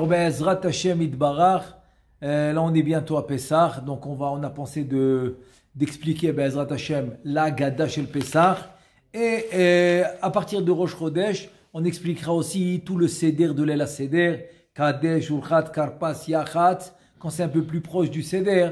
Be'ezrat Hashem Itbarach, là on est bientôt à Pessah, donc on a pensé d'expliquer Be'ezrat Hashem la Gada chez le Pessah, et à partir de Rosh Chodesh, on expliquera aussi tout le Seder de l'El Seder, Kadesh, Urchat, Karpas, Yachat, quand c'est un peu plus proche du Seder,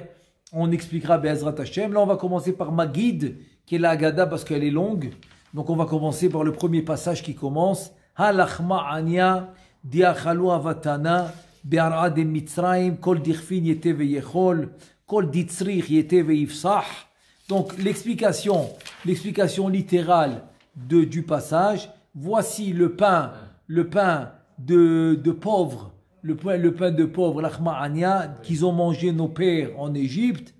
on expliquera Be'ezrat Hashem. Là on va commencer par Magid, qui est la Gada parce qu'elle est longue, donc on va commencer par le premier passage qui commence, Halachma Anya, Diachalu Avatana, Be'ara de Mitzrayim, Kol Dirfin Yete Veyechol, Kol Ditzrich Yete Veyifsah. Donc l'explication littérale du passage. Voici le pain de pauvres, le pain de pauvres, l'achma ania, qu'ils ont mangé nos pères en Égypte.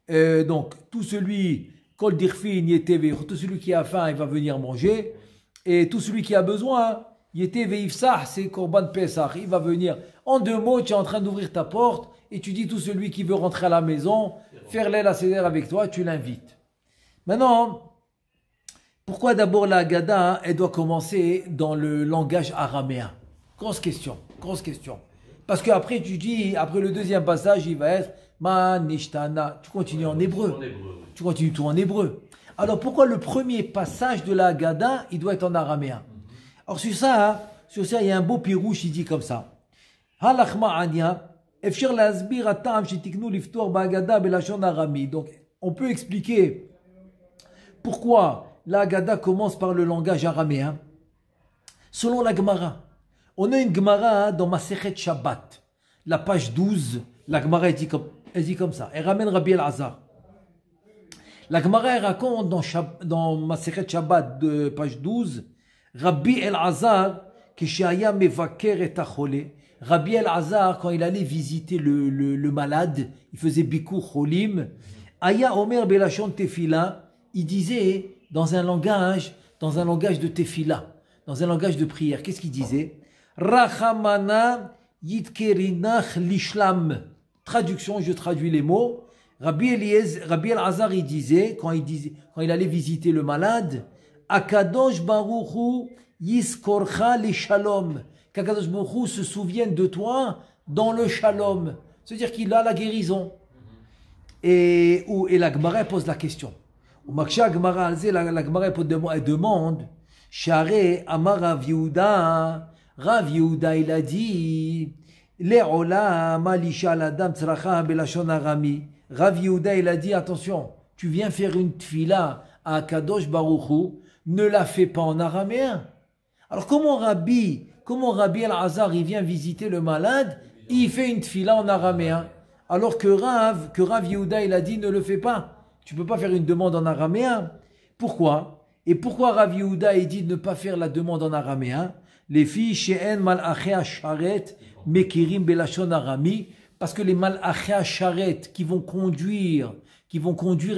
Donc tout celui, Kol Dirfin Yete Veyechol, tout celui qui a faim, il va venir manger, et tout celui qui a besoin, Yete Veifsah, c'est Korban Pesach. Il va venir. En 2 mots, tu es en train d'ouvrir ta porte et tu dis tout celui qui veut rentrer à la maison, faire l'El Seder avec toi, tu l'invites. Maintenant, pourquoi d'abord la Haggadah, elle doit commencer dans le langage araméen? Grosse question. Parce qu'après, tu dis, après le deuxième passage, il va être Man Nishtana. Tu continues en hébreu. Tu continues tout en hébreu. Alors pourquoi le premier passage de la Haggadah, il doit être en araméen? Alors sur ça, il y a un beau pirouche, il dit comme ça. Halachma anya, efshir lasbir atam shetiknu liftor ba'agada belashon arami. Donc, on peut expliquer pourquoi la Haggadah commence par le langage araméen. Selon la Gemara, on a une Gemara dans Masechet Shabbat, la page 12. La Gemara elle dit comme ça. Elle ramène Rabbi El-Azar. La Gemara elle raconte dans Masechet Shabbat de page 12. Rabbi El-Azar, Keshaya Mevaker et Achole. Rabbi El-Azar, quand il allait visiter le malade, il faisait Bikur Cholim. Aya Omer Belashon Tefila, il disait dans un langage de Tefila, dans un langage de prière. Qu'est-ce qu'il disait? Rachamana Yitkerinach Lishlam. Traduction, je traduis les mots. Rabbi El-Azar, il disait, quand il allait visiter le malade, Akadosh Baruchu Yiskorcha le Shalom. Qu'Akadosh Baruchu se souvienne de toi dans le Shalom. C'est-à-dire qu'il a la guérison. Et la Gemara pose la question. La Gemara demande Share Amar Rav Yehuda. Rav Yehuda, il a dit Le'ola Malisha Ladam Tzracha Belashon Arami. Rav Yehuda, il a dit attention, tu viens faire une tfila à Akadosh Baruchu. Ne la fais pas en araméen. Alors comment Rabbi El-Azar, il vient visiter le malade, il fait une tfila en araméen. Alors que Rav Yehuda, il a dit ne le fais pas. Tu peux pas faire une demande en araméen. Pourquoi? Et pourquoi Rav Yehuda, il dit de ne pas faire la demande en araméen? Les filles, she'en malachei asharet, mekirim belashon arami, parce que les malachei asharet qui vont conduire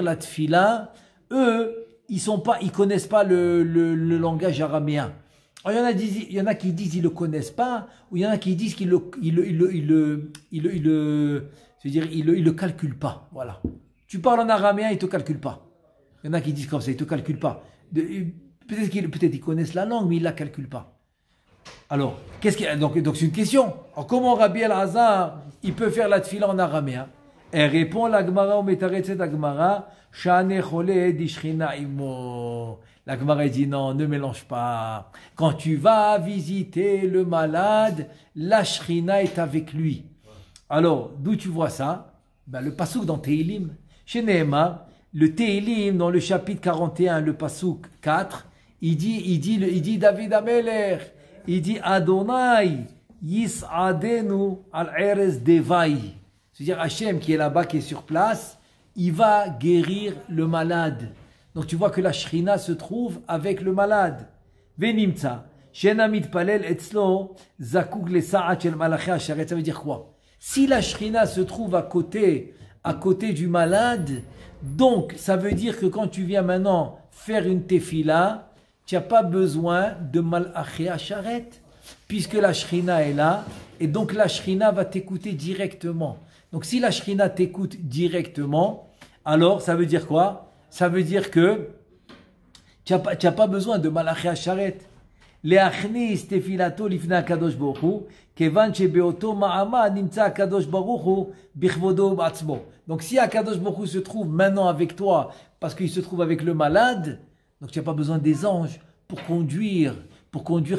la tfila, eux, ils connaissent pas le langage araméen. Alors, il y en a qui disent ils le connaissent pas, ou il y en a qui disent qu'ils le calculent pas. Voilà. Tu parles en araméen, ils te calculent pas. Il y en a qui disent comme ça, ils te calculent pas. Peut-être qu'ils connaissent la langue, mais ils la calculent pas. Alors, donc c'est une question. Alors, comment Rabbi El-Azar, il peut faire la tfila en araméen? Elle répond la Gemara au Metaretset la Gemara, Shane Chole Dishrina Imo. La Gemara dit non, ne mélange pas. Quand tu vas visiter le malade, la Shrina est avec lui. Alors, d'où tu vois ça? Le pasouk dans Tehilim. Chez Nehemar, le Tehilim dans le chapitre 41, le pasouk 4, il dit David Ameler, il dit Adonai Yis'adenu al-Erez Devai. C'est-à-dire Hachem qui est là-bas, qui est sur place, il va guérir le malade. Donc tu vois que la Shrina se trouve avec le malade. Venimtsa, Shenamit Palel Etzlo, Zakuk le Sa'at shel Malachi Asharet. Ça veut dire quoi? Si la Shrina se trouve à côté du malade, donc ça veut dire que quand tu viens maintenant faire une tefila, tu n'as pas besoin de Malachi Asharet, puisque la Shrina est là, et donc la Shrina va t'écouter directement. Donc si la Shrina t'écoute directement, alors ça veut dire quoi? Ça veut dire que tu n'as pas besoin de Malachi Asharet. להכניס תפילתו לפני הקדוש ברוך הוא, כיוון שבאותו מעמד נמצא הקדוש ברוך הוא בכבודו ובעצמו. Donc si הקדוש ברוך הוא se trouve maintenant avec toi, parce qu'il se trouve avec le malade, donc tu n'as pas besoin des anges pour conduire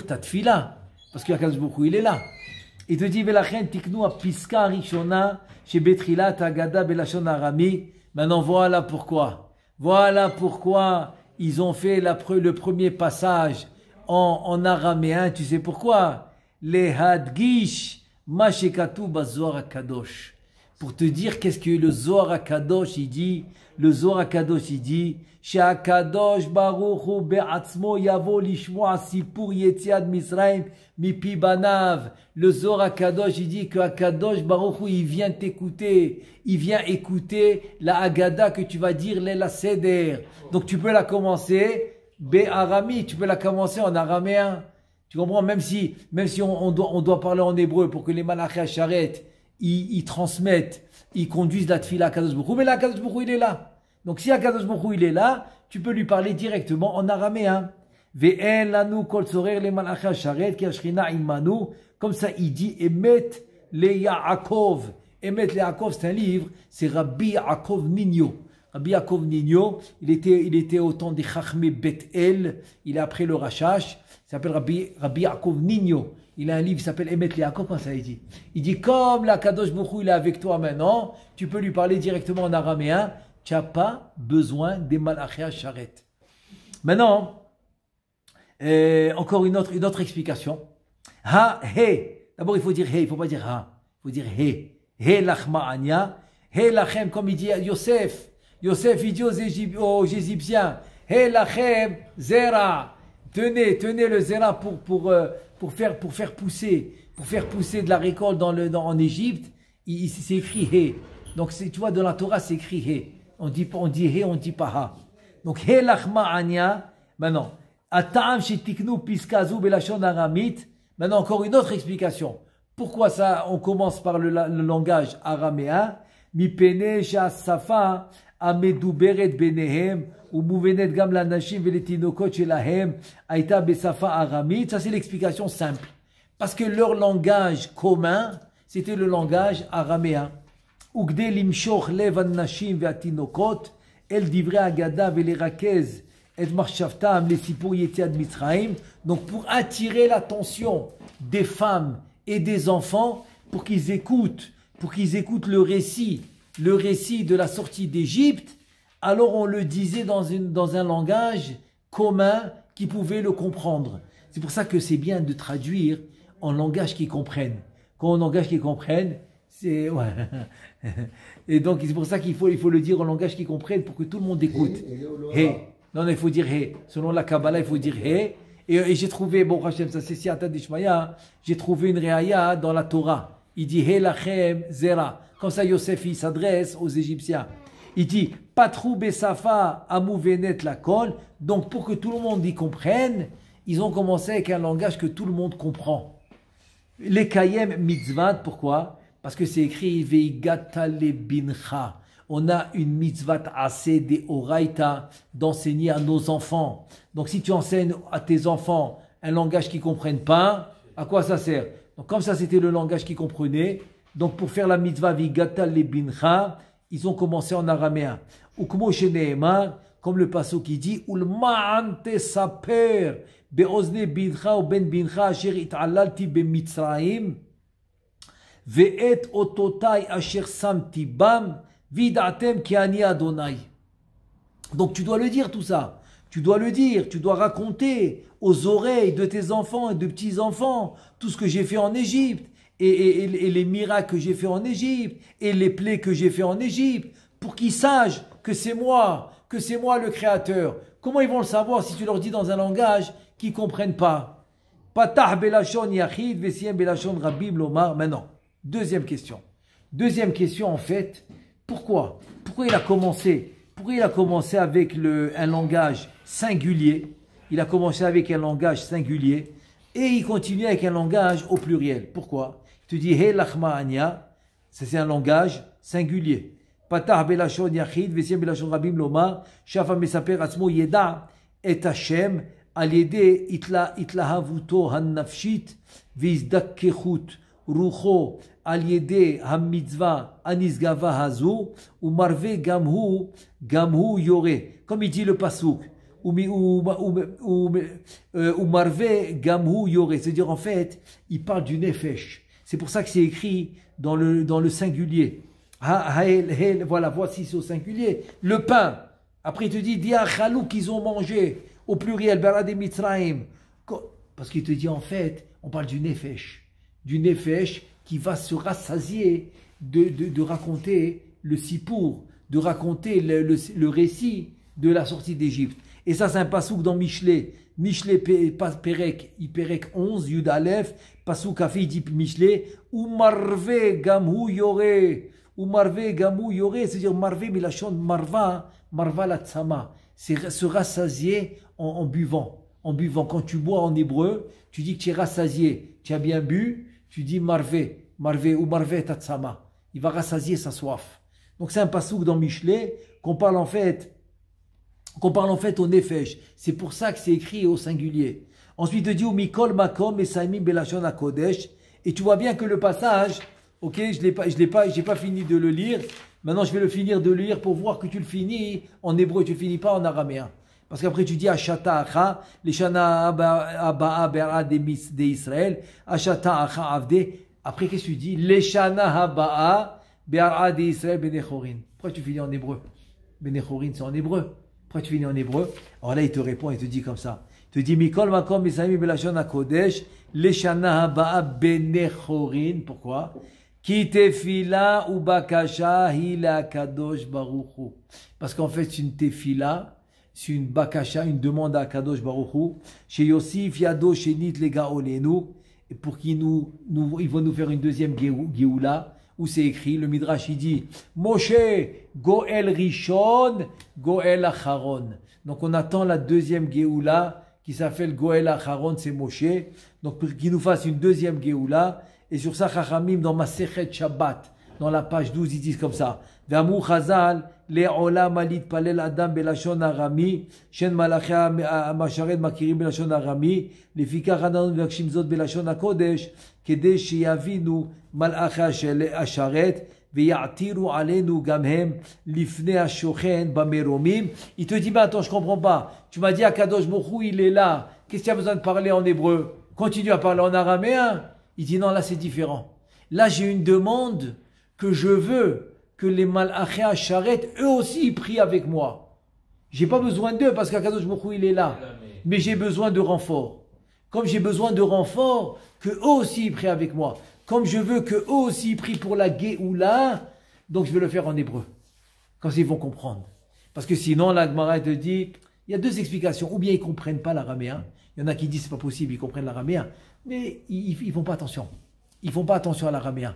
ta tfila, parce que הקדוש ברוך הוא il est là. Il te dit, ולכן תקנו הפסקה הראשונה שבתחילת ההגדה בלשון ארמי. Maintenant voilà pourquoi. Voilà pourquoi ils ont fait le premier passage en araméen. Tu sais pourquoi? Les hadgish ma shekatu bazohar HaKadosh. Pour te dire qu'est-ce que le Zohar HaKadosh il dit. Le Zohar HaKadosh il dit שהקדוש ברוך הוא בעצמו יבוא לשמוע סיפור יציאת מצרים מפי בניו. Le Zohar HaKadosh il dit que HaKadosh Baruch Hu il vient t'écouter, il vient écouter la Haggadah que tu vas dire la Seder. Donc tu peux la commencer Bé'arami, tu peux la commencer en araméen. Tu comprends? Même si on doit parler en hébreu pour que les Malachei Hasharet ils transmettent, ils conduisent la Tfila à Kadosh Baruch Hu, mais là Kadosh Baruch Hu il est là. Donc si Akadosh Baruch Hu il est là, tu peux lui parler directement en araméen. Ve'en lanu kol tzorer le malachei hasharet ki hashchina imanu. Comme ça il dit Emet le Yaakov. Emet le Yaakov c'est un livre, c'est Rabbi Yaakov Nino. Rabbi Yaakov Nino, il était au temps des Chachmei Bet El, il est après le Rashash, il s'appelle Rabbi Yaakov Nino. Il a un livre qui s'appelle Emet le Yaakov, comme ça il dit. Il dit comme l'Akadosh Baruch Hu il est avec toi maintenant, tu peux lui parler directement en araméen. Tu n'as pas besoin des Malachei Hasharet. Maintenant, encore une autre explication. Ha, he. D'abord, il faut dire he, il ne faut pas dire ha. Il faut dire he. He lachma anya. He lachem, comme il dit à Yosef. Yosef, il dit aux Égyptiens. He lachem zera. Tenez le zera pour faire pousser de la récolte en Égypte. C'est écrit he. Donc, tu vois, dans la Torah, c'est écrit he. On dit he, on dit pas ha. Donc, he lachma anya. Maintenant, ata'am shetiknu piskazu belashon aramit. Maintenant, encore une autre explication. Pourquoi ça, on commence par le langage araméen? Mi pene she'asafa ameduberet benehem umuvenet gam lanashim veletinokot shelahem aita besafa aramit. Ça, c'est l'explication simple. Parce que leur langage commun, c'était le langage araméen. וכדי למשוך לב הנשים והתינוקות אל דברי ההגדה ולרכז את מחשבתם לסיפור יציאת מצרים. Donc pour attirer l'attention des femmes et des enfants pour qu'ils écoutent le récit de la sortie d'Égypte, alors on le disait dans un langage commun qui pouvait le comprendre. C'est pour ça que c'est bien de traduire en langage qu'ils comprennent. Quand on langage qu'ils comprennent, c'est ouais. Et donc c'est pour ça qu'il faut le dire en langage qu'ils comprennent pour que tout le monde écoute. He. Non, il faut dire he. Selon la Kabbalah, il faut dire he. Et j'ai trouvé, bon Hachem, ça c'est si Ata Dishmaya, j'ai trouvé une réaya dans la Torah. Il dit he lachem zera. Comme ça Yosef il s'adresse aux Égyptiens. Il dit patrou besafa amouvenet lakol. Donc pour que tout le monde y comprenne, ils ont commencé avec un langage que tout le monde comprend. Les kayem mitzvat, pourquoi? Parce que c'est écrit Veigata le bincha. On a une mitzvah assez de oraita d'enseigner à nos enfants. Donc si tu enseignes à tes enfants un langage qu'ils ne comprennent pas, à quoi ça sert? Donc comme ça c'était le langage qu'ils comprenaient, donc pour faire la mitzvah Veigata le bincha, ils ont commencé en araméen. Ukmo sheneemar, comme le passage qui dit Ulma'an tesaper be'ozne bincha ou ben bincha asher it'alalti b'mitzrayim. Ve'et ototai asher samti bam vidatem ki ani Adonai. Donc tu dois le dire tout ça. Tu dois le dire, tu dois raconter aux oreilles de tes enfants et de petits-enfants tout ce que j'ai fait en Égypte et les miracles que j'ai fait en Égypte et les plaies que j'ai fait en Égypte pour qu'ils sachent que c'est moi le Créateur. Comment ils vont le savoir si tu leur dis dans un langage qu'ils ne comprennent pas? Patah belashon yachid vesiem belashon rabim lomar. Maintenant. Deuxième question en fait, pourquoi il a commencé avec un langage singulier, il a commencé avec un langage singulier et il continue avec un langage au pluriel. Pourquoi? Tu dis He lachma anya, c'est un langage singulier. Patah belashon yachid, vesiem belashon rabim lomar, shafa mesaper atzmo yeda et Hashem על ידי התלהבותו הנפשית והזדככות רוחו על ידי המצווה הנשגבה הזו, ומרווה גם הוא יורה. Comme il dit le pasuk, ומרווה גם הוא יורה. C'est-à-dire en fait, il parle du nefesh. C'est pour ça que c'est écrit dans le singulier. Voilà, voici c'est au singulier. Le pain. Après il te dit, diachalou qu'ils ont mangé. Au pluriel, Barad et Mitzraim. Parce qu'il te dit en fait, on parle du nefesh. Du nefesh qui va se rassasier de raconter le sipour, de raconter le récit de la sortie d'Égypte. Et ça, c'est un pasouk dans Michelet. Michelet Perek, Perek 11, Yud Aleph, pasouk Afi, il dit Michelet, ou marve gamhu yore. Ou marve gamhu yore, c'est-à-dire marve, mais la chante marva la tsama. C'est se rassasier en buvant. En buvant. Quand tu bois en hébreu, tu dis que tu es rassasié, tu as bien bu, tu dis marve ou marve tatsama. Il va rassasier sa soif. Donc c'est un pasouk dans Michelet qu'on parle en fait au nefesh. C'est pour ça que c'est écrit au singulier. Ensuite il dit mikol makom et saimim belashon hakodesh. Et tu vois bien que le passage, ok, j'ai pas fini de le lire. Maintenant, je vais le finir de lire pour voir que tu le finis en hébreu, tu le finis pas en araméen. Parce qu'après, tu dis Ashata Acha, les Shana Aba'a Be'ara d'Israël, Ashata Acha Avde. Après, qu'est-ce que tu dis? Les Shana Aba'a Be'ara d'Israël Benechorin. Pourquoi tu finis en hébreu? Benechorin, c'est en hébreu. Pourquoi tu finis en hébreu? Alors là, il te répond, il te dit comme ça. Il te dit Mikol Makom Misami Belashon HaKodesh, les Shana Aba'a Benechorin. Pourquoi? Ki tefila ou bakasha hila kadosh baruchu. Parce qu'en fait, c'est une tefila, c'est une bakasha, une demande à Kadosh baruchu. Chez Yosif Yado Shenit Lega Olenu. Et pour qu'ils ils vont nous faire une deuxième Géoula, où c'est écrit, le Midrash il dit Moshe Goel Rishon, Goel Acharon. Donc on attend la deuxième Géoula qui s'appelle Goel Acharon, c'est Moshe. Donc pour qu'il nous fasse une deuxième Géoula. Et sur ça, Chachamim, dans Masechet Shabbat, dans la page 12, ils disent comme ça. Ve'amu Chazal, le'olam alit palel adam belashon arami, shen malachia masharet makirim belashon arami, lefikach ananu mevakshim zot belashon hakodesh, kedei sheyavinu malachia asharet, ve'ya'tiru alenu gamhem, lifnei hashochen bameromim. Il te dit, mais attends, je comprends pas. Tu m'as dit, Akadosh Baruch Hu, il est là. Qu'est-ce qu'il y a besoin de parler en hébreu? Continue à parler en araméen. Il dit non, là c'est différent. Là j'ai une demande que je veux que les Malachei Asharet, eux aussi, ils prient avec moi. J'ai pas besoin d'eux parce qu'Akadosh Baruch Hu il est là. Mais j'ai besoin de renfort. Comme j'ai besoin de renfort, que eux aussi ils prient avec moi. Comme je veux que eux aussi ils prient pour la Géoula, donc je vais le faire en hébreu. Comme ça ils vont comprendre. Parce que sinon la Gemara te dit, il y a deux explications. Ou bien ils comprennent pas l'araméen. Il y en a qui disent c'est pas possible, ils comprennent l'araméen. Mais ils font pas attention. Ils font pas attention à l'araméen.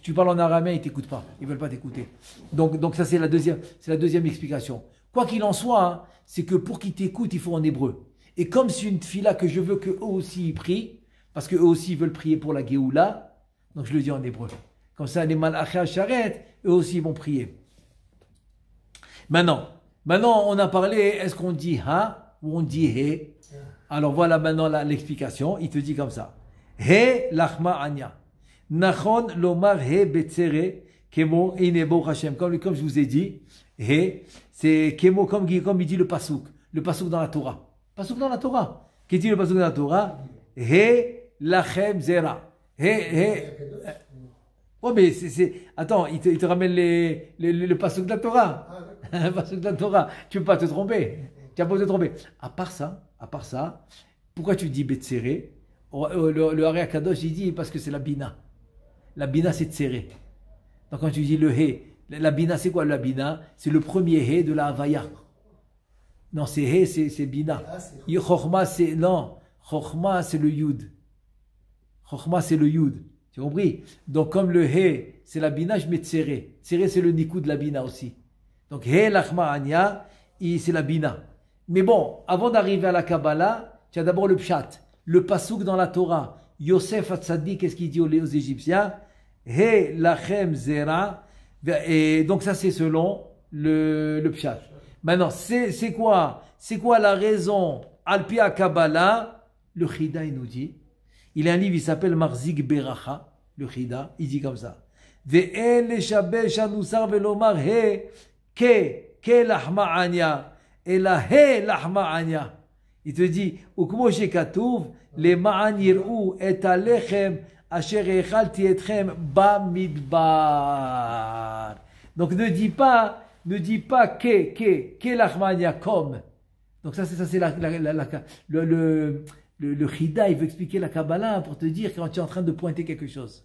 Tu parles en araméen, ils t'écoutent pas. Ils veulent pas t'écouter. Donc ça c'est la deuxième explication. Quoi qu'il en soit, hein, c'est que pour qu'ils t'écoutent, il faut en hébreu. Et comme c'est une fila que je veux que eux aussi ils prient, parce que eux aussi ils veulent prier pour la Géoula, donc je le dis en hébreu. Comme ça, les Malachei Asharet, eux aussi ils vont prier. Maintenant on a parlé, est-ce qu'on dit ha ou on dit he? Alors voilà maintenant l'explication. Il te dit comme ça. He lachma anya. Nachon lomar he betzere kemo inebo Hashem. Comme je vous ai dit, he c'est kemo comme il dit le pasuk dans la Torah. Pasuk dans la Torah. Qui dit le pasuk dans la Torah? He lachem zera. He. Oh mais attends, il te ramène le pasuk de la Torah. Le pasuk de la Torah. Tu peux pas te tromper. Tu vas pas te tromper. À part ça, pourquoi tu dis Betsere? Le Hari Akadosh, il dit parce que c'est la Bina. La Bina, c'est Tsere. Donc quand tu dis le He, la Bina, c'est quoi la Bina? C'est le premier He de la Havaya. Non, c'est He, c'est Bina. Chochma, c'est le Yud. Chochma, c'est le Yud. Tu as compris? Donc comme le He, c'est la Bina, je mets Tsere. Tsere, c'est le Nikou de la Bina aussi. Donc He, Lachma, Anya, c'est la Bina. Mais bon, avant d'arriver à la Kabbalah, tu as d'abord le Pshat, le Pasuk dans la Torah. Yosef Hatzadik, qu'est-ce qu'il dit aux Égyptiens? He lachem zera. Et donc ça c'est selon le Pshat. Maintenant, c'est quoi la raison Alpia Kabbalah, le Chida, il nous dit, il y a un livre, il s'appelle Marzik Beracha, le Chida, il dit comme ça. Ve'en leshabesh hanusar velomar he ke lahma anya, et la he lahma anya. Il te dit, ukmo shekatuv, le ma'an yir'u et alechem, asher echalti etchem bamidbar. Donc ne dis pas que lahma anya, comme. Donc ça c'est le Chida, il veut expliquer la Kabbalah pour te dire quand tu es en train de pointer quelque chose.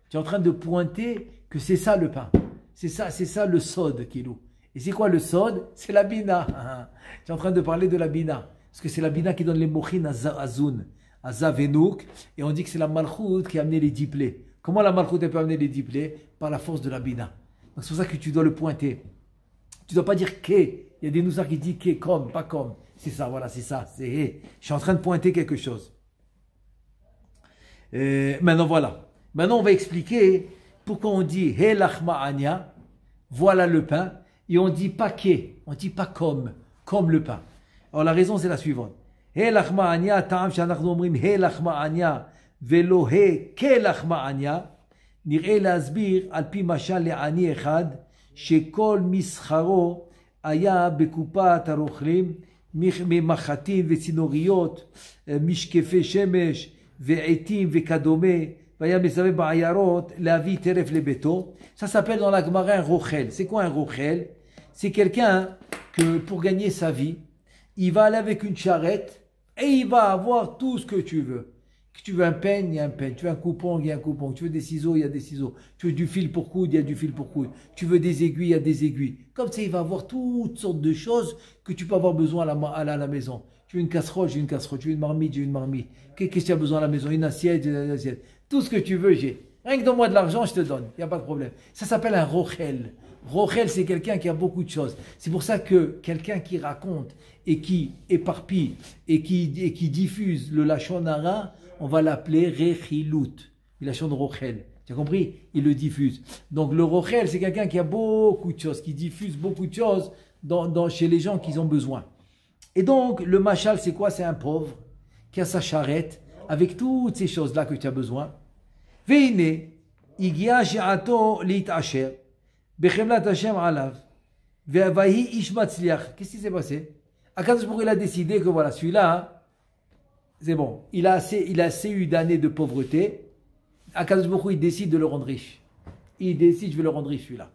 Tu es en train de pointer que c'est ça le pain. C'est ça le sod, Kilou. Et c'est quoi le sod? C'est la bina. Tu es en train de parler de la bina. Parce que c'est la bina qui donne les mochin à Zun, à Zavenouk. Et on dit que c'est la malchout qui a amené les diplés. Comment la malchout peut amener les diplés? Par la force de la bina. Donc c'est pour ça que tu dois le pointer. Tu ne dois pas dire que. Il y a des noussards qui disent que, comme, pas comme. C'est ça, voilà, c'est ça. Je suis en train de pointer quelque chose. Maintenant, voilà. Maintenant, on va expliquer pourquoi on dit He lachma anya, voilà le pain, et on dit pas que, on dit pas comme le pain. Alors, la raison, c'est la suivante. He lachma anya, ta'am shanachnu omrim He lachma anya, velo he ke lachma anya, nir'e להסביר על פי משל לעני אחד, שכל מסחרו היה בקופת הרוכלים, ממחטים וצינוריות, משקפי שמש ועטים וכדומה, והיה מסתובב בעיירות להביא טרף לביתו. Ça s'appelle dans la Gemara un rochel. C'est quoi un rochel? C'est quelqu'un que pour gagner sa vie, il va aller avec une charrette et il va avoir tout ce que tu veux. Que tu veux un peigne, il y a un peigne. Tu veux un coupon, il y a un coupon. Tu veux des ciseaux, il y a des ciseaux. Tu veux du fil pour coudre, il y a du fil pour coudre. Tu veux des aiguilles, il y a des aiguilles. Comme ça, il va avoir toutes sortes de choses que tu peux avoir besoin à la maison. Tu veux une casserole, j'ai une casserole. Tu veux une marmite, j'ai une marmite. Qu'est-ce que tu as besoin à la maison? Une assiette, j'ai une assiette. Tout ce que tu veux, j'ai. Rien que donne-moi de l'argent, je te donne. Il n'y a pas de problème. Ça s'appelle un rochel. Rochel, c'est quelqu'un qui a beaucoup de choses. C'est pour ça que quelqu'un qui raconte et qui éparpille et qui diffuse le lachon hara, on va l'appeler rechilut. Le lachon de rochel. Tu as compris? Il le diffuse. Donc le rochel, c'est quelqu'un qui a beaucoup de choses, qui diffuse beaucoup de choses chez les gens qui ont besoin. Et donc, le machal, c'est quoi? C'est un pauvre qui a sa charrette avec toutes ces choses-là que tu as besoin. Veine, igia she'ato li'tasher, bechemlat Hashem alav, ve'avahi ish matzliach. Qu'est-ce qui s'est passé? Akadosh Baruch Hu, il a décidé que voilà, celui-là, c'est bon. Il a assez eu d'années de pauvreté. Akadosh Baruch Hu, il décide de le rendre riche. Il décide, je vais le rendre riche, celui-là.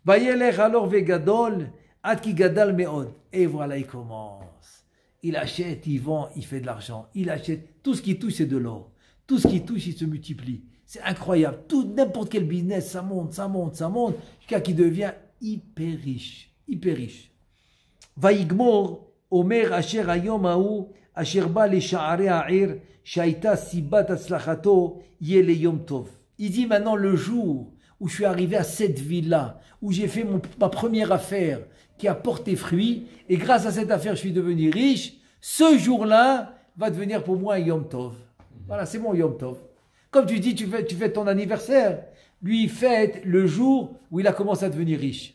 Vayelech alor vegadol, ad ki gadal me'od. Et voilà, il commence. Il achète, il vend, il fait de l'argent. Il achète. Tout ce qui touche, c'est de l'or. Tout ce qui touche, il se multiplie. C'est incroyable. N'importe quel business, ça monte, ça monte, ça monte, jusqu'à qu'il devient hyper riche. Hyper riche. Vaïgmor, Omer, Asher, Ayom, Aou, Asher, Ba, les Sha'are, Ha'ir, Shaita, Sibat, Atzlachato, Yele, Yom Tov. Il dit maintenant le jour où je suis arrivé à cette ville-là, où j'ai fait ma première affaire qui a porté fruit, et grâce à cette affaire, je suis devenu riche, ce jour-là va devenir pour moi un Yom Tov. Voilà, c'est mon Yom Tov. Comme tu dis, tu fais ton anniversaire. Lui, il fête le jour où il a commencé à devenir riche.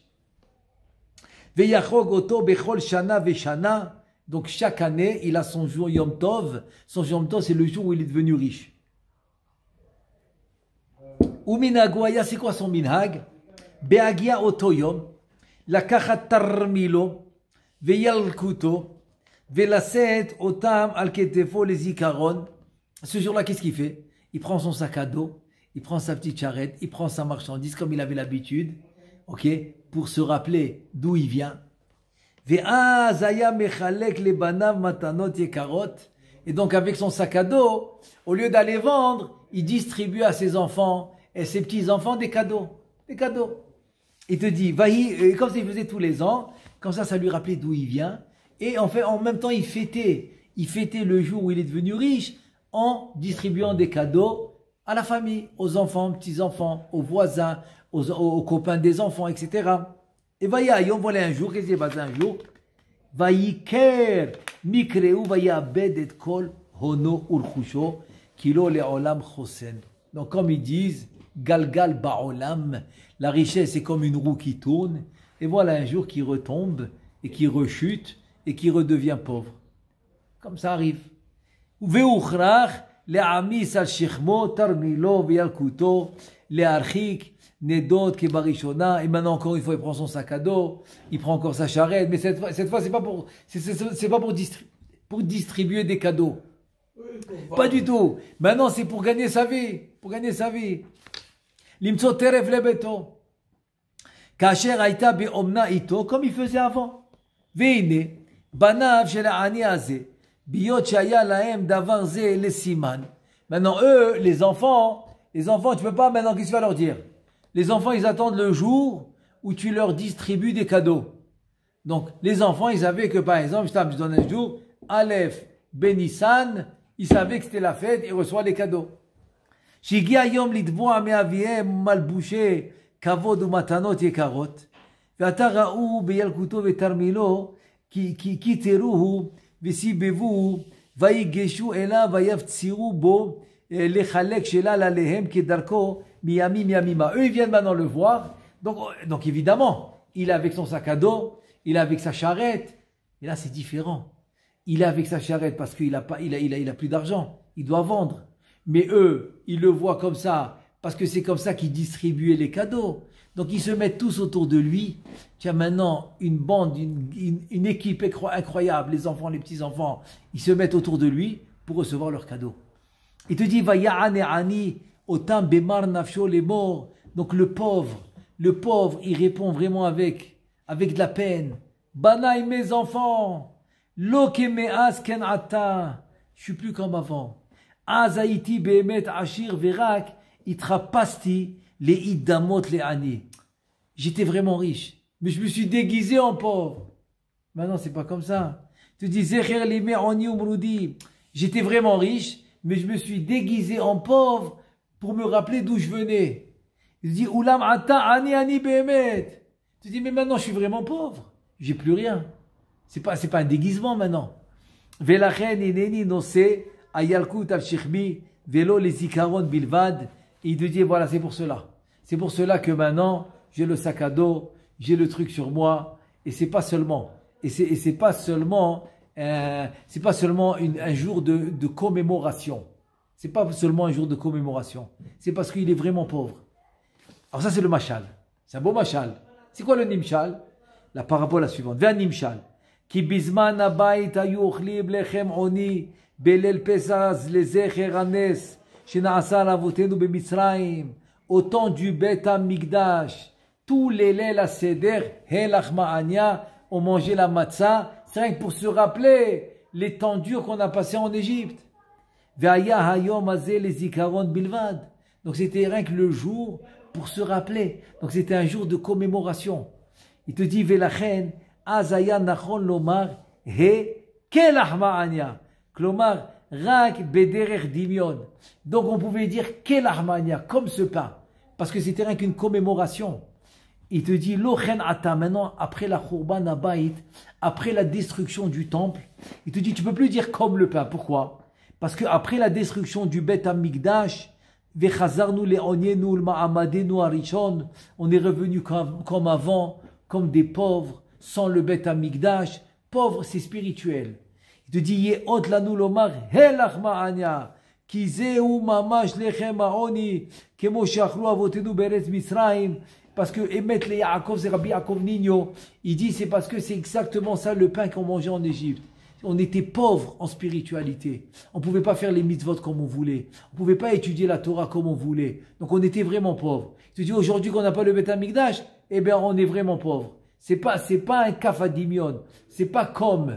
Veyachog oto bechol shana veshana. Donc, chaque année, il a son jour Yom Tov. Son Yom Tov, c'est le jour où il est devenu riche. Ou minagwaya, c'est quoi son minhag? Beagia oto yom. לקחת תרמילו וילקוטו ולשאת אותם על כתפו לזיכרון. Ce jour-là, qu'est-ce qu'il fait? Il prend son sac à dos, il prend sa petite charrette, il prend sa marchandise comme il avait l'habitude, ok, pour se rappeler d'où il vient. ואז היה מחלק לבניו מתנות יקרות. Et donc avec son sac à dos, au lieu d'aller vendre, il distribue à ses enfants et ses petits-enfants des cadeaux. Des cadeaux. Il te dit, comme ça il faisait tous les ans, comme ça lui rappelait d'où il vient. Et en même temps, il fêtait le jour où il est devenu riche en distribuant des cadeaux à la famille, aux enfants, petits-enfants, aux voisins, aux copains des enfants, etc. Et voilà un jour, qu'est-ce qui s'est passé un jour? Vayiker mikreu vayabed et kol hono urchusho kilo leolam chosen. Donc comme ils disent, galgal ba'olam, la richesse est comme une roue qui tourne, et voilà un jour qui retombe, et qui rechute, et qui redevient pauvre. comme ça arrive. Ve'uchrach le'amis al shechmo tarmilo ve'yalkuto le'archik nedot kebarishona. Et maintenant encore une fois, il prend son sac à dos, il prend encore sa charrette, mais cette fois c'est pas pour distribuer des cadeaux. Pas du tout. Maintenant c'est pour gagner sa vie, Limtso teref lebeto. Kasher aita be'omna ito, comme il faisait avant. Veine banav shel ha'ani hazeh. Biyot shaya lahem davar ze le siman. Maintenant, eux, les enfants, tu peux pas, maintenant, qu'est-ce que tu vas leur dire? Les enfants, ils attendent le jour où tu leur distribues des cadeaux. Donc, les enfants, ils savaient que, par exemple, je donne un jour, Aleph, Benissan, ils savaient que c'était la fête, ils reçoivent les cadeaux. Shigia yom litboa me'aviem malbouché, kavod ou matanot yekarot. Ve'ata ra'u beyalkuto ve'tarmilo, ki teruhu, וסיבבו ויגשו אליו ויפצירו בו לחלק שלל עליהם כדרכו מימים ימימה. Eux ils viennent maintenant le voir, donc évidemment il est avec son sac à dos, il est avec sa charrette, et là c'est différent. Il est avec sa charrette parce qu'il a plus d'argent, il doit vendre. Mais eux ils le voient comme ça parce que c'est comme ça qu'ils distribuaient les cadeaux. Donc ils se mettent tous autour de lui. Tiens, maintenant, une bande, une équipe incroyable, les enfants, les petits-enfants, ils se mettent autour de lui pour recevoir leurs cadeaux. Il te dit, Vaya'ane ani, otam bemar nafsho les morts. Donc le pauvre, il répond vraiment avec de la peine. Banaï mes enfants, lo keme'az ken ata, je suis plus comme avant. Azaïti behemet ashir verak, itrapasti, les iddamot, les ani. J'étais vraiment riche, mais je me suis déguisé en pauvre. Maintenant, c'est pas comme ça. Tu dis, Zecher lime oni umrudi. J'étais vraiment riche, mais je me suis déguisé en pauvre pour me rappeler d'où je venais. Il dit, Ulam ata ani behemet. Tu dis, mais maintenant, je suis vraiment pauvre. J'ai plus rien. C'est pas un déguisement maintenant. Velachen ineni nose ayalkut al shikhbi velo les zikaron bilvad. Et il te dit, voilà, c'est pour cela. C'est pour cela que maintenant, j'ai le sac à dos, j'ai le truc sur moi, et c'est pas seulement, un jour de commémoration. C'est pas seulement un jour de commémoration. C'est parce qu'il est vraiment pauvre. Alors ça, c'est le mashal. C'est un beau mashal. C'est quoi le nimshal? La parabole la suivante. Vers nimshal. Ki bizman abayit ayu ochlib lechem oni belel pesaz lezecher anes shena'asa lavotenu bemitzrayim. Au temps du Bet Hamikdash, tous les Leil HaSeder, Helach Ma'ania, ont mangé la matzah, c'est rien que pour se rappeler les temps durs qu'on a passés en Égypte. Ve'aya hayom hazeh les zikaron bilvad. Donc c'était rien que le jour pour se rappeler. Donc c'était un jour de commémoration. Il te dit, Velachen, azaya nachon lomar, he kelach ma'ania. Klomar, rak bederech dimion. Donc on pouvait dire kelach ma'ania, comme ce pain. Parce que c'était rien qu'une commémoration. Il te dit, Lochen ata, maintenant, après la Khurban Abayit, après la destruction du temple, il te dit, tu peux plus dire comme le pain. Pourquoi? Parce que après la destruction du Bet Hamikdash, Vechazarnu le'onyenu l'ma'amadenu arishon, on est revenu comme avant, comme des pauvres, sans le Bet Hamikdash. Pauvre, c'est spirituel. Il te dit, Ye'ot lanu lomar, helach ma'anya. Parce que Emet le Yaakov, c'est Rabbi Yaakov Nino, il dit c'est parce que c'est exactement ça le pain qu'on mangeait en Égypte. On était pauvres en spiritualité. On ne pouvait pas faire les mitzvot comme on voulait. On ne pouvait pas étudier la Torah comme on voulait. Donc on était vraiment pauvres. Tu dis aujourd'hui qu'on n'a pas le Beth Hamikdash, eh bien on est vraiment pauvres. C'est pas un kafadimion. C'est pas comme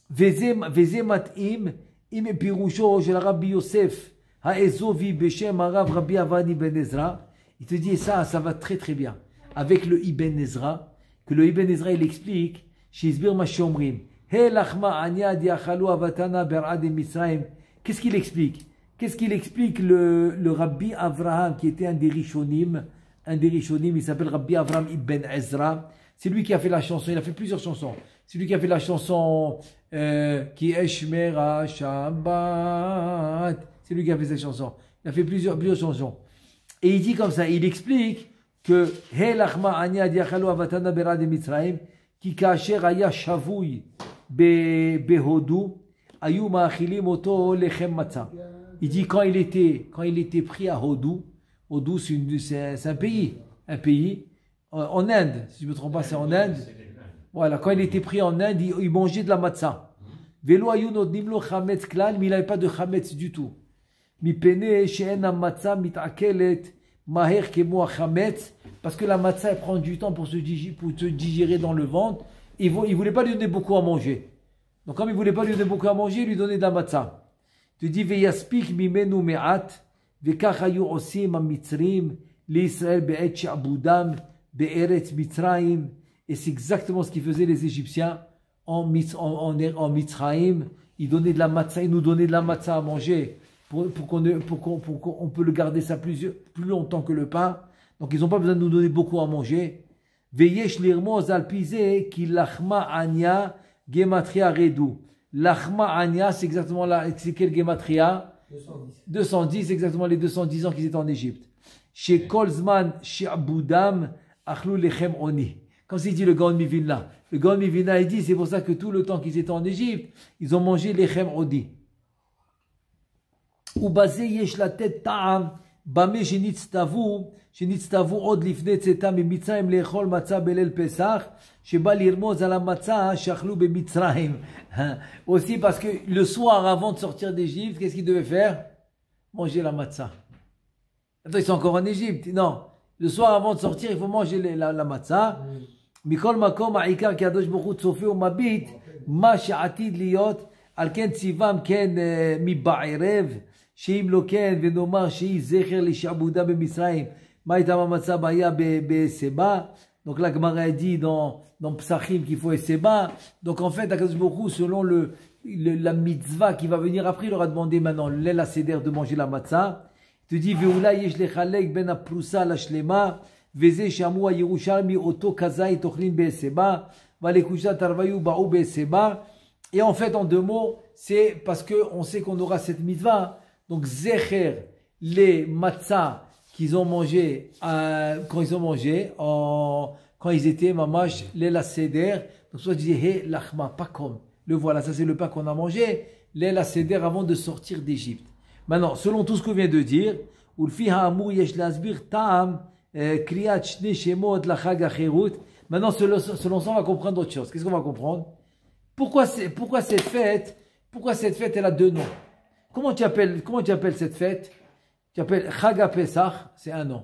Veze mat'im. Im pirusho של Rabbi Yosef Ha'ezovi Beshem Arav Rabbi Avadi Ben Ezra. Il te dit ça va très très bien avec le Ibn Ezra, que le Ibn Ezra il explique chez Isbir Mashomrim Helachma Anya Diachalu Avatana Berad Mitzrayim. Qu'est-ce qu'il explique le Rabbi Avraham qui était un des Rishonim, il s'appelle Rabbi Avraham Ibn Ezra. C'est lui qui a fait la chanson, il a fait plusieurs chansons. C'est lui qui a fait la chanson qui est Shmera Shabbat. C'est lui qui a fait cette chanson. Il a fait plusieurs chansons. Et il dit comme ça, il explique que Helachma Anya Diachalu Avatana Berad Mitzrayim, qui kasher aya shavui behodu, Ayuma achilim oto lechem matzah. Il dit quand il était pris à Hodou, Hodou c'est un pays en Inde, si je ne me trompe pas, c'est en Inde. Voilà, quand il était pris en Inde, il mangeait de la matzah. Velo ayunot nimlo chametz klal, mais il n'avait pas de chametz du tout. Mi pene she'en matzah mitakelet maher kemo chametz, parce que la matzah elle prend du temps pour se digérer dans le ventre. Il voulait pas lui donner beaucoup à manger. Donc comme il voulait pas lui donner beaucoup à manger, il lui donnait de la matzah. Tu dis veyaspik mimenu me'at vekach hayu osim hamitzrim l'Israël be'et she'abudam be'eretz mitzrayim. Et c'est exactement ce qu'ils faisaient les Égyptiens en Mitzrayim. Ils donnaient de la matzah, ils nous donnaient de la matzah à manger pour qu'on peut le garder ça plus longtemps que le pain. Donc ils n'ont pas besoin de nous donner beaucoup à manger. Veyesh l'irmoz alpizé ki lachma anya gematria redu. Lachma anya, c'est exactement là, c'est quel gematria? 210, exactement les 210 ans qu'ils étaient en Égypte. Chez Kolzman, chez Aboudam, achlou lechem oni. Comme s'il dit le Gaon Mivina. Le Gaon Mivina, il dit, c'est pour ça que tout le temps qu'ils étaient en Égypte, ils ont mangé lechem odi. Ou basé yesh la tête ta'am, bame shenitztavu od lifne tzetam mitzrayim lechol matzah belel pesach, sheba lirmoz ala matzah shachlou be mitzrayim. Aussi parce que le soir avant de sortir d'Égypte, qu'est-ce qu'ils devaient faire? Manger la matzah. Attends, ils sont encore en Égypte. Non. Le soir avant de sortir, il faut manger la matzah. Mikol makom ha'ikar kadosh baruch hu tzofe umabit ma she'atid liot al ken tzivam ken mi ba'erev she'im lo ken venomar she'i zecher lishabuda b'Mitzrayim ma itam ha'matzah ba'ya be'seba. Donc la Gemara dit dans Psachim qu'il faut Seba. Donc en fait, Akadosh Baruch Hu, selon la mitzvah qui va venir après, il leur a demandé maintenant l'El Seder de manger la matzah. Il te dit Veoula yesh lechalek ben aprusa la shlema veze shamu Yerushalmi oto kazai tochlin be'seba valekusha tarvayu ba'u be'seba. Et en fait, en deux mots, c'est parce que on sait qu'on aura cette mitzvah. Donc zecher les matzah qu'ils ont mangé quand ils étaient mamash l'El Seder. Donc soit disait he lachma pas comme le voilà, ça c'est le pain qu'on a mangé l'El Seder avant de sortir d'Égypte. Maintenant, selon tout ce que vient de dire, maintenant, selon ça, on va comprendre autre chose. Qu'est-ce qu'on va comprendre? Pourquoi cette fête, elle a deux noms? Comment tu appelles cette fête? Tu appelles Chag Pesach, c'est un nom.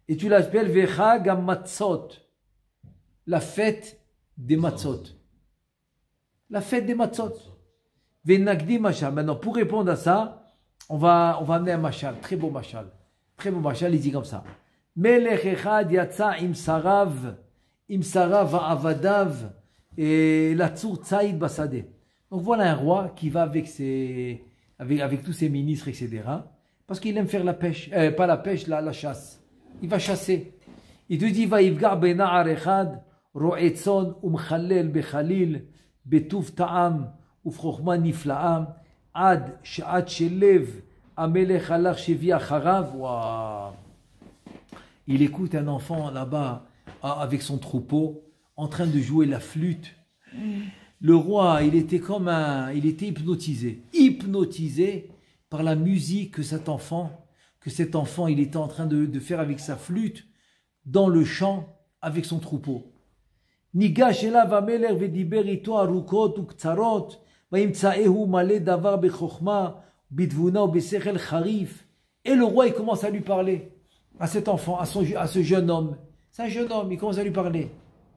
Et tu l'appelles Vechag Matzot, la fête des Matzot. La fête des Matzot. Venagdi Machal. Maintenant, pour répondre à ça, on va amener un machal, très beau machal. Très beau machal, il dit comme ça. Melech echad yatsa im sarav avadav et la tsur tsaïd basade. Donc voilà un roi qui va avec tous ses ministres, etc. Parce qu'il aime faire la pêche, pas la pêche, la chasse. Il va chasser. Il te dit, va yivgar bena'ar echad, ro'etzon umchalel bechalil, betuf ta'am, ufchochma nifla'am, Ad sha'at shelev amelech halach shevi acharav. Il écoute un enfant là-bas avec son troupeau en train de jouer la flûte. Le roi, il était hypnotisé par la musique que cet enfant il était en train de faire avec sa flûte dans le champ avec son troupeau. Nigash elav amelech vediber ito arukot uktsarot. Et le roi, il commence à lui parler à cet enfant, à ce jeune homme. C'est un jeune homme, il commence à lui parler.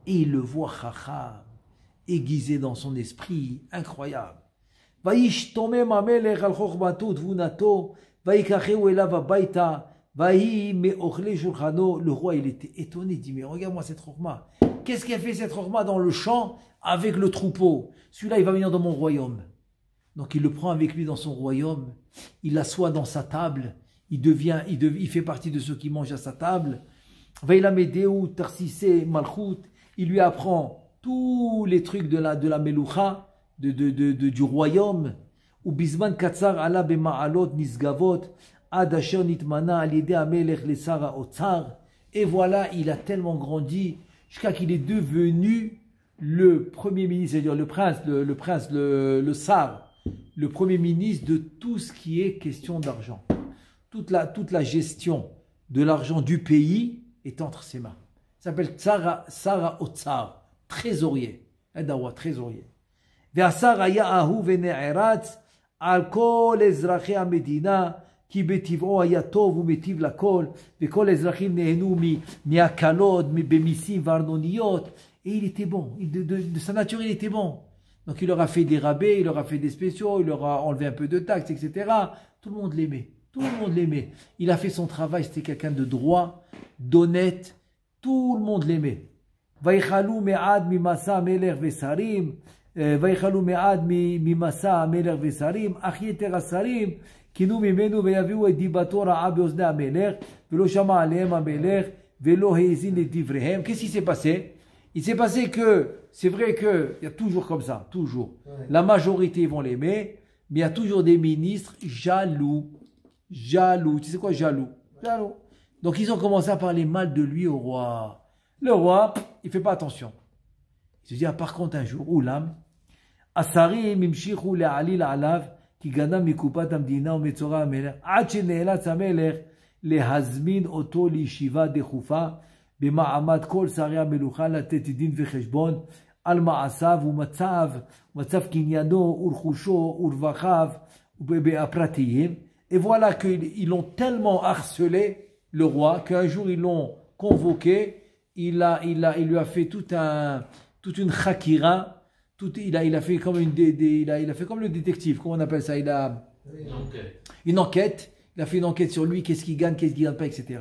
Et il le voit chacham, aiguisé dans son esprit, incroyable. Le roi, il était étonné, il dit, mais regarde-moi cette chokma. Qu'est-ce qu'il a fait cette chokma dans le champ avec le troupeau? Celui-là, il va venir dans mon royaume. Donc, il le prend avec lui dans son royaume. Il l'assoit dans sa table. Il fait partie de ceux qui mangent à sa table. Il lui apprend tous les trucs de la meloucha, du royaume. Et voilà, il a tellement grandi jusqu'à qu'il est devenu le premier ministre, c'est-à-dire le sar, le premier ministre de tout ce qui est question d'argent. Toute la gestion de l'argent du pays est entre ses mains. Ça s'appelle Tsara Otsar, trésorier. Edawa, trésorier. והשר היה אהוב ונערץ על כל אזרחי המדינה, כי בטבעו היה טוב ומטיב לכל, וכל האזרחים נהנו מהקלות, במיסים וארנוניות, et il était bon, de sa nature il était bon. Donc il leur a fait des rabais, il leur a fait des spéciaux, il leur a enlevé un peu de taxes, etc. Tout le monde l'aimait, tout le monde l'aimait. Il a fait son travail, c'était quelqu'un de droit, d'honnête, tout le monde l'aimait. ויחלו מעד ממסע המלך ושרים, ויחלו מעד ממסע המלך ושרים, אך יתר השרים קינו ממנו ויביאו את דיבתו רעה באוזני המלך, ולא שמע עליהם המלך, ולא האזין לדבריהם. Qu'est-ce qui s'est passé? Il s'est passé que, c'est vrai qu'il y a toujours comme ça, toujours. Ouais. La majorité vont l'aimer, mais il y a toujours des ministres jaloux. Jaloux. Tu sais quoi, jaloux? Jaloux. Donc ils ont commencé à parler mal de lui au roi. Le roi, il ne fait pas attention. Il se dit, ah, par contre, un jour, Oulam, Asarim imshichu le'alil alav, ki gana mikupat amdina ou metzora amelech, ad shene'elatz amelech, lehazmin oto li'shiva dechufa, במעמד כל שרי המלוכה לתת דין וחשבון על מעשיו ומצב קניינו ורכושו ורווחיו הפרטיים. Et voilà qu'ils l'ont tellement harcelé, le roi, qu'un jour ils l'ont convoqué, il lui a fait toute une khakira, il a fait comme il a fait comme le détective, comment on appelle ça, il a une enquête, il a fait une enquête sur lui, qu'est-ce qu'il gagne pas, etc.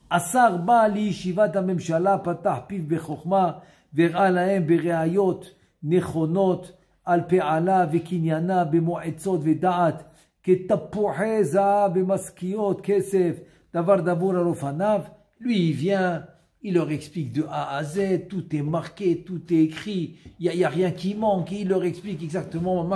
השר בא לישיבת הממשלה, פתח פיו בחוכמה, והראה להם בראיות נכונות על פעלה וקניינה במועצות ודעת, כתפוחי זהב במשכיות כסף, דבר דבור על אופניו. Lui, il vient, il leur explique de A à Z, tout est marqué, tout est écrit, il n'y a rien qui manque, il leur explique exactement.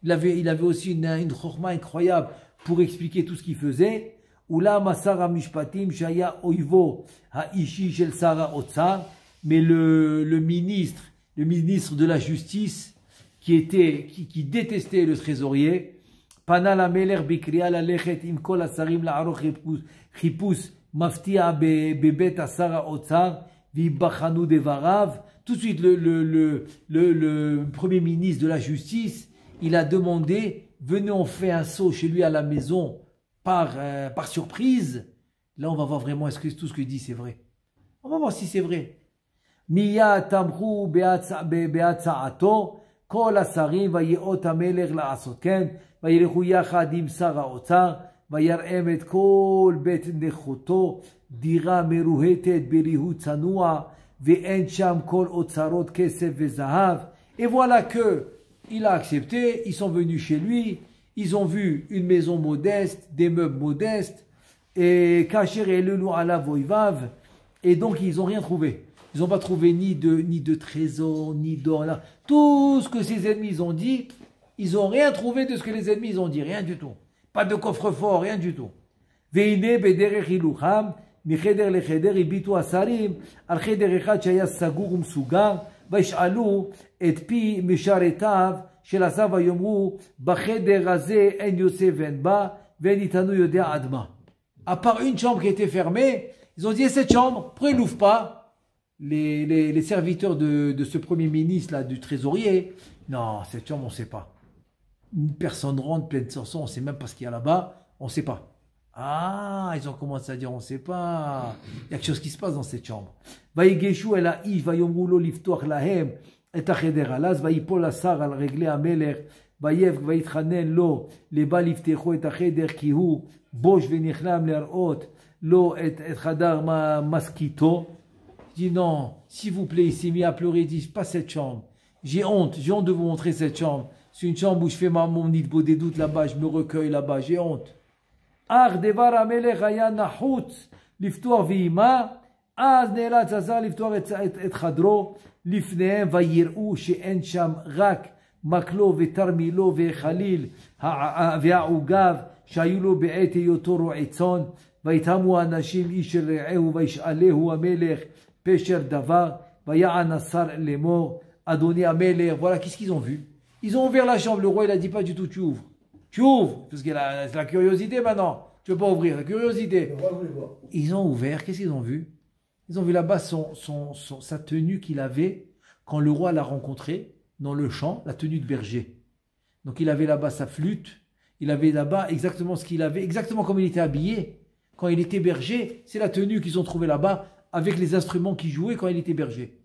Il avait aussi une chokhma incroyable pour expliquer tout ce qu'il faisait. אולם שר המשפטים שהיה אויבו האישי של שר האוצר, mais le ministre de la justice qui détestait le trésorier, פנה למלך בקריאה ללכת עם כל השרים לערוך חיפוש מפתיע בבית שר האוצר ויבחנו דבריו. Tout de suite le premier ministre de la justice, il a demandé, venez on fait un saut chez lui à la maison par surprise. Là on va voir vraiment est-ce que tout ce qu'il dit c'est vrai. On va voir si c'est vrai. מיד תמכו בהצעתו כל השרים ויאות המלך לעשות כן, וילכו יחד עם שר האוצר ויראם את כל בית נכותו, דירה מרוהטת בריהוט צנוע ואין שם כל אוצרות כסף וזהב. Et voilà que il a accepté, ils sont venus chez lui, ils ont vu une maison modeste, des meubles modestes, et kacher elulu ala voivav, et donc ils n'ont rien trouvé. Ils n'ont pas trouvé ni de trésor, ni d'or. Tout ce que ses ennemis ont dit, ils n'ont rien trouvé de ce que les ennemis ont dit, rien du tout. Pas de coffre-fort, rien du tout. Veine bederech hilucham, מחדר לחדר הביטו השרים על חדר אחד שהיה סגור ומסוגר, וישאלו את פי משרתיו של השר ויאמרו, בחדר הזה אין יוצא ואין בא, ואין איתנו יודע עד מה. À part une chambre qui était fermée, ils ont dit, cette chambre, pourquoi ils n'ouvrent pas? Les serviteurs de ce premier ministre, là, du trésorier, non, cette chambre, on ne sait pas. Une personne rentre pleine de sang, on ne sait même pas ce qu'il y a là-bas, on ne sait pas. Ah, ils ont commencé à dire, on ne sait pas. Il y a quelque chose qui se passe dans cette chambre. ויגשו אל האיש ויאמרו לו לפתוח להם את החדר הלז, ויפול השר על רגלי המלך, ויתחנן לו לבא לפתחו את החדר, כי הוא בוש ונכלם להראות לו את חדר מסכיתו. Il dit non, s'il vous plaît, il s'est mis à pleurer, il dit pas cette chambre. J'ai honte de vous montrer cette chambre. C'est une chambre où je fais mon nid des doutes là-bas, je me recueille là-bas, j'ai honte. אך דבר המלך היה נחוץ לפתוח ואימה, אז נאלץ השר לפתוח את חדרו לפניהם, ויראו שאין שם רק מקלו ותרמילו וחליל והעוגב שהיו לו בעת היותו רועה צאן, ויתהמו האנשים איש אל רעהו וישאלהו המלך פשר דבר, ויען השר לאמור, אדוני המלך. Voilà, qu'est-ce qu'ils ont vu? Ils ont ouvert la chambre. Le roi, il a dit pas du tout, tu ouvres. Tu ouvres, parce que c'est la curiosité maintenant. Tu ne veux pas ouvrir, la curiosité. Ils ont ouvert, qu'est-ce qu'ils ont vu? Ils ont vu là-bas sa tenue qu'il avait quand le roi l'a rencontré dans le champ, la tenue de berger. Donc il avait là-bas sa flûte, il avait là-bas exactement ce qu'il avait, exactement comme il était habillé. Quand il était berger, c'est la tenue qu'ils ont trouvée là-bas avec les instruments qu'il jouait quand il était berger.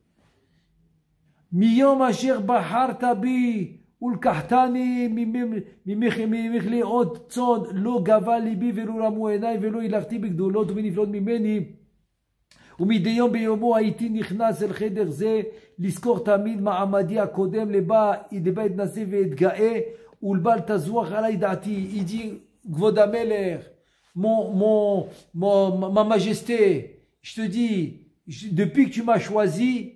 Miyom asher bahar tabi ulkahtani mimechli od tzod lo gava libi velo ramu enai velo ilachti bigdolot uminiflot mimeni ומדי יום ביומו הייתי נכנס אל חדר זה לזכור תמיד מעמדי הקודם לבא יתנשא ויתגאה ולבל תזוח עלי דעתי. Il dit, כבוד המלך, ma majesté, je te dis, depuis que tu m'as choisi,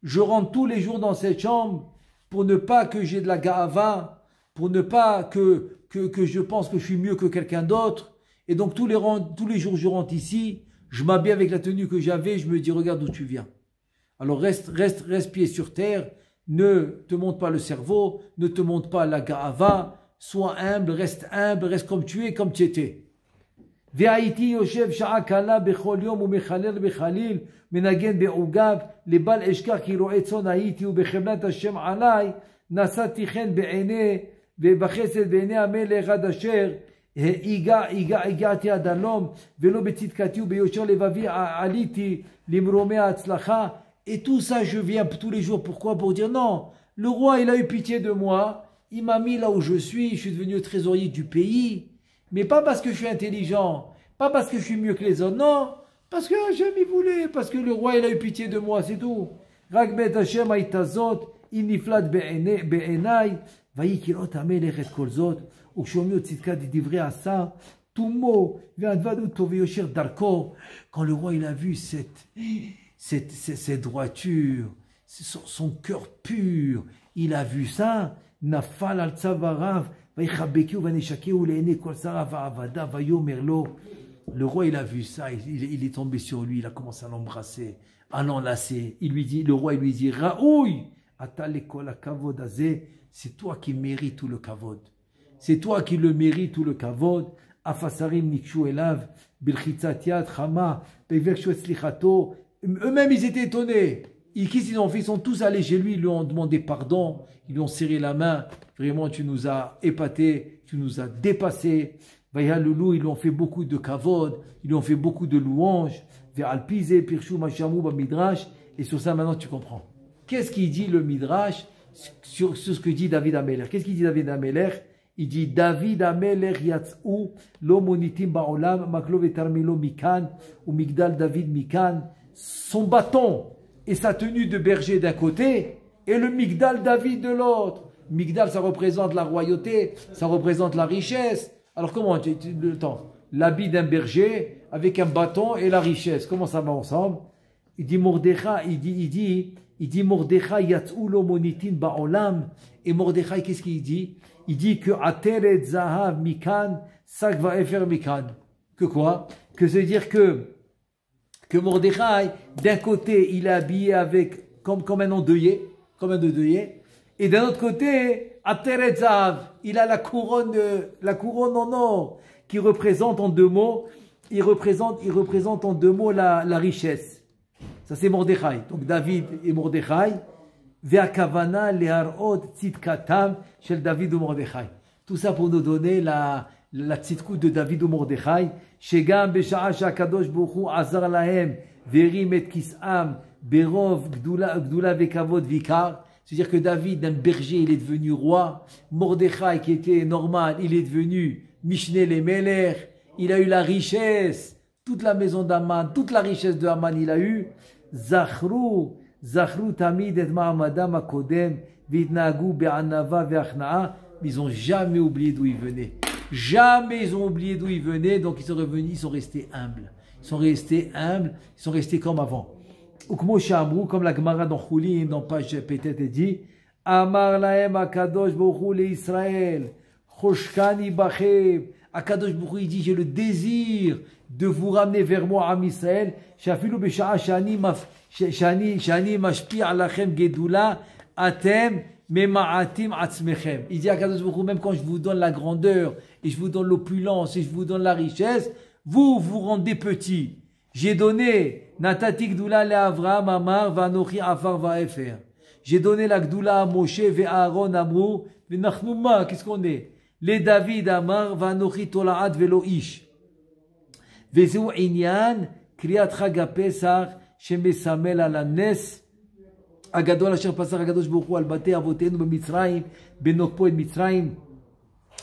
je rentre tous les jours dans cette chambre pour ne pas que j'ai de la ga'ava, pour ne pas que je pense que je suis mieux que quelqu'un d'autre. Et donc tous les jours je rentre ici, je m'habille avec la tenue que j'avais, je me dis regarde d'où tu viens. Alors reste pied sur terre, ne te monte pas le cerveau, ne te monte pas la ga'ava, sois humble, reste comme tu es, comme tu étais. והייתי יושב שעה קלה בכל יום ומחלל בחליל, מנגן בעוגב, לבל אשכח כי רועה צאן הייתי, ובחמלת השם עליי, נשאתי חן בעיני, ובחסד בעיני המלך עד אשר הגעתי עד הלום, ולא בצדקתי וביושר לבבי עליתי למרומי ההצלחה. Et tout ça, je viens tous les jours. Pourquoi? Pour dire non, le roi, il a eu pitié de moi, il m'a mis là où je suis devenu le trésorier du pays. Mais pas parce que je suis intelligent, pas parce que je suis mieux que les autres, non, parce que Hachem il voulait, parce que le roi il a eu pitié de moi, c'est tout. Ragbet Hachem haitazot, iniflat be'enai, vayikirot hamelech et kol zot, ukshomio tzidkat divrei asa, tout mot, ve'advadu tov yosher darko. Quand le roi il a vu cette droiture, son cœur pur, il a vu ça, nafal al tzavarav. Le roi il a vu ça, il est tombé sur lui, il a commencé à l'embrasser, à l'enlacer. Le roi il lui dit Raoui, c'est toi qui mérites tout le kavod. C'est toi qui le mérites tout le kavod. Eux-mêmes ils étaient étonnés. Qu'est-ce qu'ils ont fait? Ils sont tous allés chez lui, ils lui ont demandé pardon, ils lui ont serré la main. Vraiment, tu nous as épatés, tu nous as dépassés. Ils lui ont fait beaucoup de kavod, ils lui ont fait beaucoup de louanges. Et sur ça, maintenant, tu comprends. Qu'est-ce qu'il dit le Midrash sur ce que dit David Amelech? Qu'est-ce qu'il dit David Amelech? Il dit David Amelech yatz'u lo monitim ba'olam maklo vetarmilo mikan ou migdal David mikan. Son bâton et sa tenue de berger d'un côté et le migdal David de l'autre. Migdal, ça représente la royauté, ça représente la richesse. Alors comment le temps? L'habit d'un berger avec un bâton et la richesse. Comment ça va ensemble? Il dit Mordechai, il dit Mordechai yatz'u lo monitin ba'olam. Et Mordechai, qu'est-ce qu'il dit? Il dit que ateret zahav mikan sakva efer mikan. Que quoi? Que c'est dire que Mordechai, d'un côté, il est habillé avec comme un endeuillé, et d'un autre côté, ateret zahav, il a la couronne en or, qui représente en deux mots, il représente en deux mots la richesse. Ça c'est Mordechai. Donc David et Mordechai, ve'akavana leharot tzidkatam shel David ou Mordechai. Tout ça pour nous donner la tzidkut de David ou Mordechai. Shegam besha'a shakadosh baruch hu azar lahem verim et kisam berov gdula vekavod vikar. C'est-à-dire que David, d'un berger, il est devenu roi. Mordechai, qui était normal, il est devenu Mishneh le Melech. Il a eu la richesse. Toute la maison d'Aman, toute la richesse de Aman, il a eu. Zachru tamid et ma'amadam akodem vitnagu be'anava ve'achna'a. Ils n'ont jamais oublié d'où ils venaient. Jamais ils ont oublié d'où ils venaient. Donc ils sont revenus, ils sont restés humbles. Ils sont restés comme avant. Ou comme la Gemara dans Choulin, dans page peut-être dit, Amar lahem akadosh baruch hu Israël, choshkani bachem. Akadosh baruch hu, il dit, j'ai le désir de vous ramener vers moi, Am Israël, shafilu b'sha'a shani mashpi' alachem gedula, atem mema'atim atzmechem. Il dit à Kadosh Baruch Hu, même quand je vous donne la grandeur, et je vous donne l'opulence, et je vous donne la richesse, vous vous rendez petit. J'ai donné Natati Gdoula le Avraham Amar Vanochi Afar Vaefer. J'ai donné la Gdoula à Moshe ve Aaron Amrou Venachnouma. Qu'est-ce qu'on est? Les David Amar Vanochi Tolaat Velo Ish. Vezeu Inyan Kriyat Chag HaPesach Shemesamel ala Nes Agadol Asher Pasach Akadosh Baruch Hu al Batei Avotenu b'Mitzrayim benokpo et Mitzrayim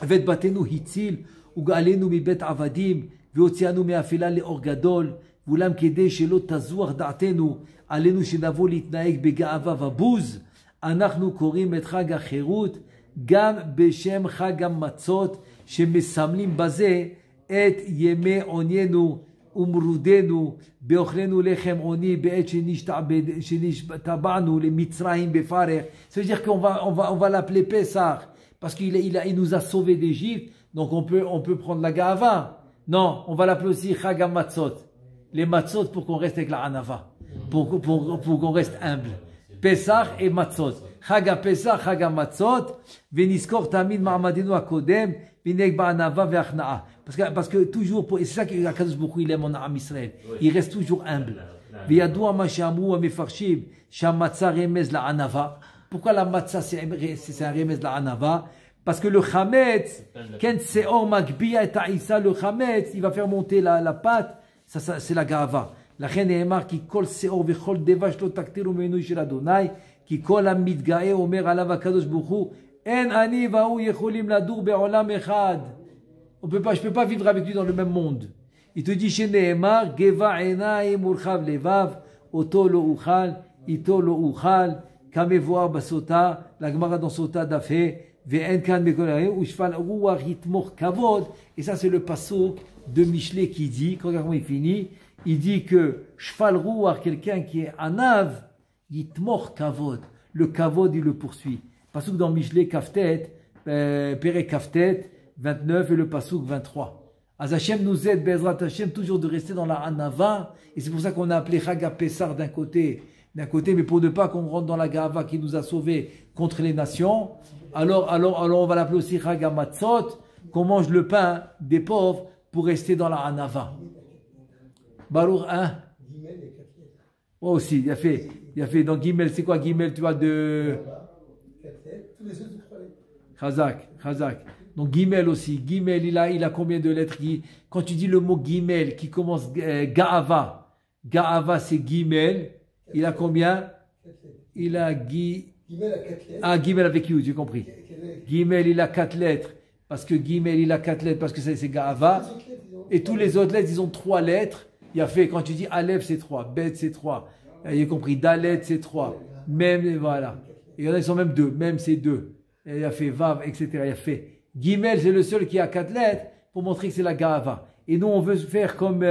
ואת בתינו הציל וגאלנו מבית עבדים והוציאנו מאפלה לאור גדול ואולם כדי שלא תזוח דעתנו עלינו שנבוא להתנהג בגאווה ובוז אנחנו קוראים את חג החירות גם בשם חג המצות שמסמלים בזה את ימי עוניינו ומרודנו באוכלנו לחם עוני בעת שנשתבענו למצרים בפרך. Ça veut dire qu'on va l'appeler Pessah parce qu'il nous a sauvés d'Égypte, donc on peut prendre la Ga'ava. Non, on va l'appeler aussi Chag HaMatzot. Les Matzot pour qu'on reste avec la Anava, pour qu'on reste humble. Pessah et Matzot. Chag HaPesach, Chag HaMatzot, v'niskor tamid ma'amadenu hakodem, v'neg ba'anava ve'achna'a. Parce que toujours, et c'est ça qu'Akadosh Baruch Hu il aime en Am Israël, il reste toujours humble. V'yadua ma she'amru ha'mefarshim, she'hamatza remez la'anava. Pourquoi la matzah c'est un remez la'anava? Parce que le chametz, quand c'est or magbiya et ta'isa, le chametz, il va faire monter la pâte, ça c'est la gava. La reine Emar qui kol seor vechol devash lo taktiru menu shel Adonai, qui kol amidgae omer alav Akadosh Baruch Hu, en ani va'u yecholim ladur be'olam echad. Je peux pas vivre avec lui dans le même monde. Il te dit chez Nehemar, Geva Enaim Urchav Levav, Oto lo uchal, Ito lo uchal, Kamevoar basota, la Gemara dans Sota Dafé, Ve'en kan mekolare, Ushfal Ruach Yitmoch Kavod. Et ça, c'est le pasuk de Michelet qui dit, quand il finit, il dit que Shfal Ruach, quelqu'un qui est anav, Yitmoch Kavod. Le Kavod, il le poursuit. Pasuk dans Michelet, Kaftet, Pere Kaftet, 29 et le pasuk 23. Az Hashem nous aide, Bezrat Hashem, toujours de rester dans la Anava. Et c'est pour ça qu'on a appelé Chag HaPesach d'un côté, mais pour ne pas qu'on rentre dans la Gava qui nous a sauvés contre les nations. Alors on va l'appeler aussi Chag HaMatzot, qu'on mange le pain des pauvres pour rester dans la Anava. Baruch 1. Oh aussi, il y a fait. Donc Gimel, c'est quoi Gimel, tu vois, de... Chazak. Donc Gimel aussi. Gimel, il a combien de lettres? Quand tu dis le mot Gimel qui commence Ga'ava, Ga'ava c'est Gimel. Il a combien? Il a Gimel a 4 lettres. Ah, Gimel avec you, j'ai compris. Gimel, il a 4 lettres. Parce que Gimel, il a 4 lettres parce que c'est Ga'ava. Et tous les autres lettres, ils ont 3 lettres. Il a fait, quand tu dis Aleph, c'est 3. Bet, c'est 3. Il a compris. Dalet, c'est 3. Même, voilà. Et il y en a, ils sont même 2. Même, c'est 2. Et il a fait Vav, etc. Il a fait Gimel, c'est le seul qui a 4 lettres pour montrer que c'est la Ga'ava. Et nous, on veut faire comme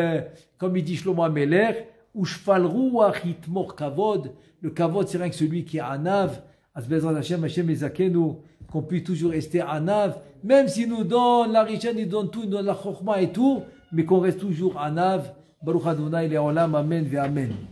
il dit Shlomo HaMelech, ou Shfal Ruach Yitmoch Kavod. Le Kavod, c'est rien que celui qui est Anav. Bezrat Hashem, Hashem Ezakenu, qu'on puisse toujours rester Anav, même s'il nous donne la richesse, il donne tout, il donne la Chokhma et tout, mais qu'on reste toujours Anav. Baruch Adonai Le'olam, Amen ve Amen.